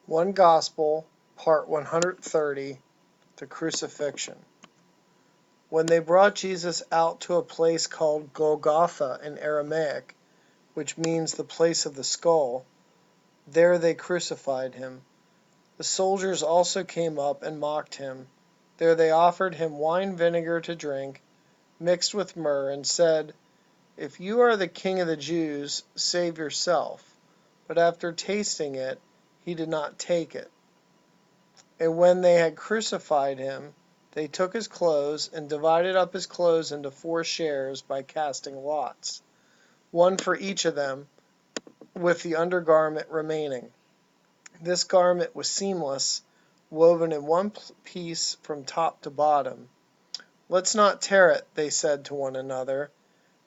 One Gospel, Part 130, The Crucifixion. When they brought Jesus out to a place called Golgotha in Aramaic, which means the place of the skull, there they crucified him. The soldiers also came up and mocked him. There they offered him wine vinegar to drink, mixed with myrrh, and said, "If you are the king of the Jews, save yourself." But after tasting it, he did not take it. And when they had crucified him, they took his clothes and divided up his clothes into 4 shares by casting lots, one for each of them, with the undergarment remaining. This garment was seamless, woven in one piece from top to bottom. "Let's not tear it," they said to one another.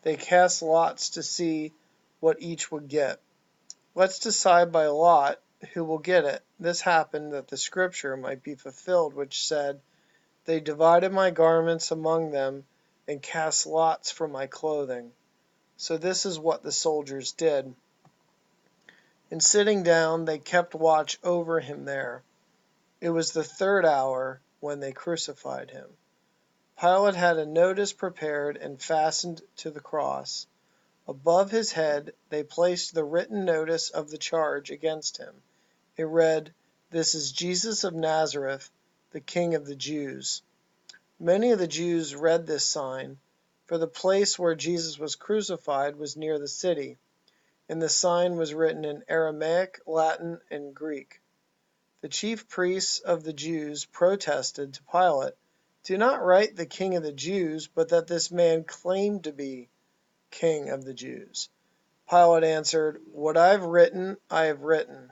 They cast lots to see what each would get. "Let's decide by lot who will get it." This happened that the scripture might be fulfilled, which said, "They divided my garments among them and cast lots for my clothing." So this is what the soldiers did. And sitting down, they kept watch over him there. It was the 3rd hour when they crucified him. Pilate had a notice prepared and fastened to the cross. Above his head they placed the written notice of the charge against him. It read, "This is Jesus of Nazareth, the King of the Jews." Many of the Jews read this sign, for the place where Jesus was crucified was near the city, and the sign was written in Aramaic, Latin, and Greek. The chief priests of the Jews protested to Pilate, "Do not write the King of the Jews, but that this man claimed to be King of the Jews." Pilate answered, "What I have written, I have written."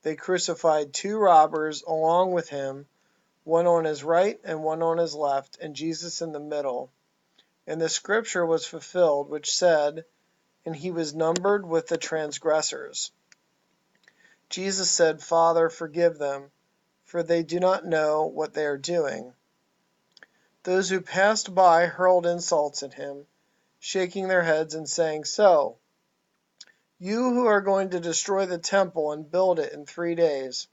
They crucified 2 robbers along with him, one on his right and one on his left, and Jesus in the middle. And the scripture was fulfilled, which said, "And he was numbered with the transgressors." Jesus said, "Father, forgive them, for they do not know what they are doing." Those who passed by hurled insults at him, shaking their heads and saying, "So, you who are going to destroy the temple and build it in 3 days,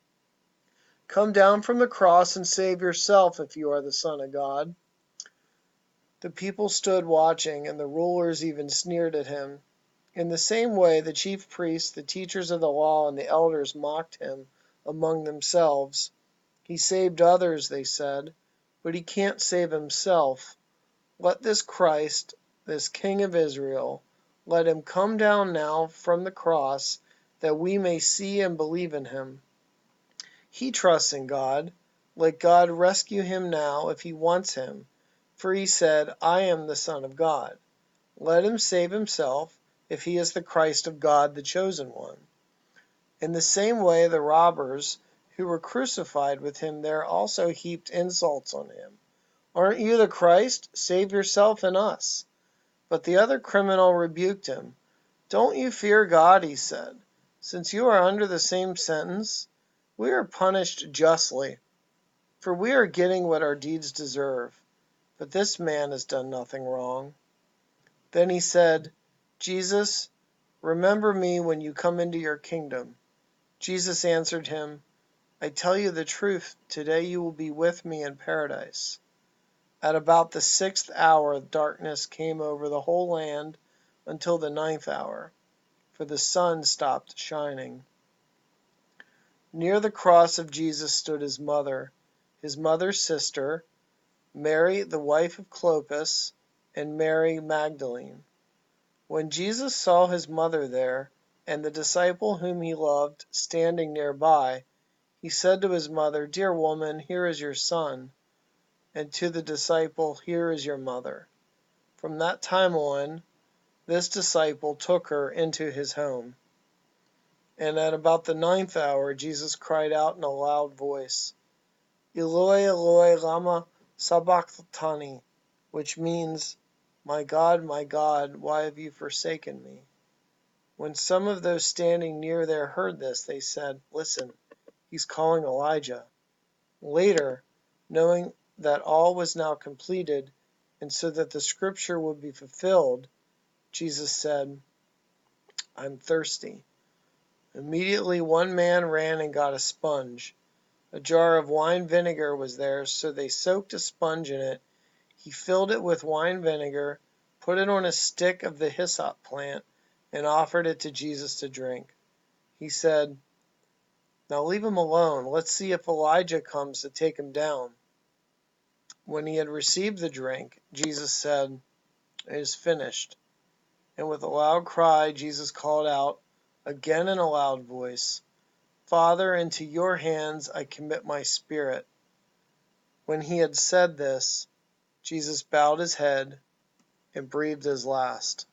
come down from the cross and save yourself if you are the Son of God." The people stood watching, and the rulers even sneered at him. In the same way, the chief priests, the teachers of the law, and the elders mocked him among themselves. "He saved others," they said, "but he can't save himself. Let this Christ, this King of Israel, let him come down now from the cross, that we may see and believe in him. He trusts in God. Let God rescue him now if he wants him, for he said, 'I am the Son of God.' Let him save himself if he is the Christ of God, the chosen one." In the same way, the robbers who were crucified with him there also heaped insults on him. "Aren't you the Christ? Save yourself and us." But the other criminal rebuked him. "Don't you fear God," he said, "since you are under the same sentence. We are punished justly, for we are getting what our deeds deserve. But this man has done nothing wrong." Then he said, "Jesus, remember me when you come into your kingdom." Jesus answered him, "I tell you the truth, today you will be with me in paradise." At about the 6th hour darkness came over the whole land until the 9th hour, for the sun stopped shining. Near the cross of Jesus stood his mother's sister, Mary the wife of Clopas, and Mary Magdalene. When Jesus saw his mother there, and the disciple whom he loved standing near by, he said to his mother, "Dear woman, here is your son," and to the disciple, "Here is your mother." From that time on, this disciple took her into his home. And at about the 9th hour, Jesus cried out in a loud voice, "Eloi, Eloi, lama sabachthani," which means, my God, why have you forsaken me?" When some of those standing near there heard this, they said, "Listen, he's calling Elijah." Later, knowing that all was now completed, and so that the scripture would be fulfilled, Jesus said, "I'm thirsty." Immediately one man ran and got a sponge. A jar of wine vinegar was there, so they soaked a sponge in it. He filled it with wine vinegar, put it on a stick of the hyssop plant, and offered it to Jesus to drink. He said, "Now leave him alone. Let's see if Elijah comes to take him down." When he had received the drink, Jesus said, "It is finished." And with a loud cry, Jesus called out again in a loud voice, "Father, into your hands I commit my spirit." When he had said this, Jesus bowed his head and breathed his last.